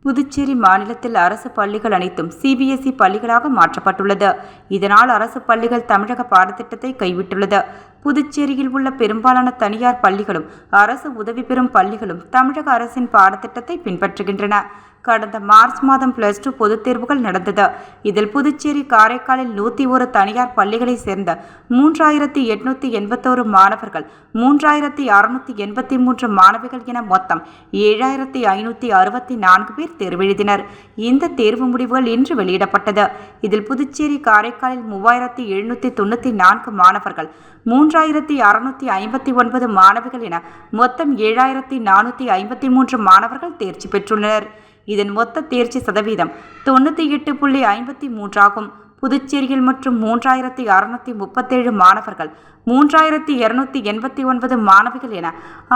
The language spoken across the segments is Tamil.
புதுச்சேரி மாநிலத்தில் அரசு பள்ளிகள் அனைத்தும் சிபிஎஸ்இ பள்ளிகளாக மாற்றப்பட்டுள்ளது. இதனால் அரசு பள்ளிகள் தமிழக பாடத்திட்டத்தை கைவிட்டுள்ளது. புதுச்சேரியில் உள்ள பெரும்பாலான தனியார் பள்ளிகளும் அரசு உதவி பெறும் பள்ளிகளும் தமிழக அரசின் பாடத்திட்டத்தை பின்பற்றுகின்றன. கடந்த மார்ச் மாதம் +2 பொதுத் தேர்வுகள் நடந்தது. இதில் புதுச்சேரி, காரைக்காலில் 101 தனியார் பள்ளிகளை சேர்ந்த 3881 மாணவர்கள், 3683 மாணவிகள் என மொத்தம் 7564 பேர் தேர்வெழுதினர். இந்த தேர்வு முடிவுகள் இன்று வெளியிடப்பட்டது. இதில் புதுச்சேரி, காரைக்காலில் 3794 மாணவர்கள், 3659 மாணவிகள் என மொத்தம் 7453 மாணவர்கள் தேர்ச்சி பெற்றுள்ளனர். இதன் மொத்த தேர்ச்சி சதவீதம் 98.53 ஆகும். புதுச்சேரியில் மற்றும் 3637 மாணவர்கள், 3289 மாணவிகள் என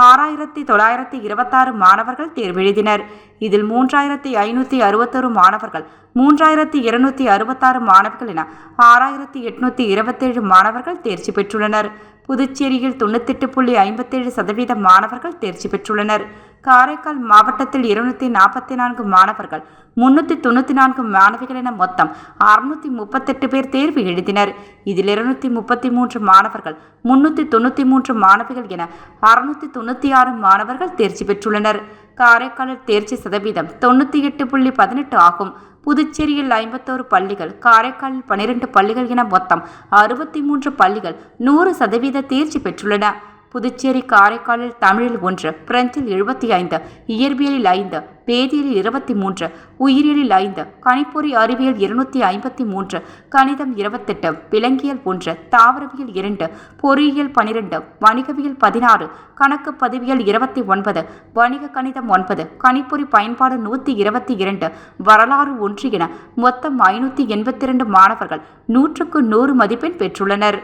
6926 மாணவர்கள் தேர்வெழுதினர். இதில் 3561 மாணவர்கள், 3266 மாணவிகள் என 6827 மாணவர்கள் தேர்ச்சி பெற்றுள்ளனர். புதுச்சேரியில் 98.57% மாணவர்கள் தேர்ச்சி பெற்றுள்ளனர். காரைக்கால் மாவட்டத்தில் 244 மாணவர்கள், 394 மாணவிகள் என மொத்தம் 638 பேர் தேர்வு எழுதினர். இதில் 233 மாணவர்கள், 393 மாணவிகள் என 696 மாணவர்கள் தேர்ச்சி பெற்றுள்ளனர். காரைக்காலில் தேர்ச்சி சதவீதம் 98.18 ஆகும். புதுச்சேரியில் 51 பள்ளிகள், காரைக்காலில் 12 பள்ளிகள் என மொத்தம் 63 பள்ளிகள் 100% தேர்ச்சி பெற்றுள்ளன. புதுச்சேரி, காரைக்காலில் தமிழில் 1, பிரெஞ்சில் 75, இயற்பியலில் 5, வேதியியலில் 23, உயிரியலில் 5, கணிப்பொறி அறிவியல் 253, கணிதம் 28, விலங்கியல் 1, தாவரவியல் 2, பொறியியல் 12, வணிகவியல் 16, கணக்கு பதிவியல் 29, வணிக கணிதம் 9, கணிப்பொறி பயன்பாடு 122, வரலாறு 1 என மொத்தம் 582 மாணவர்கள் 100க்கு 100 மதிப்பெண் பெற்றுள்ளனர்.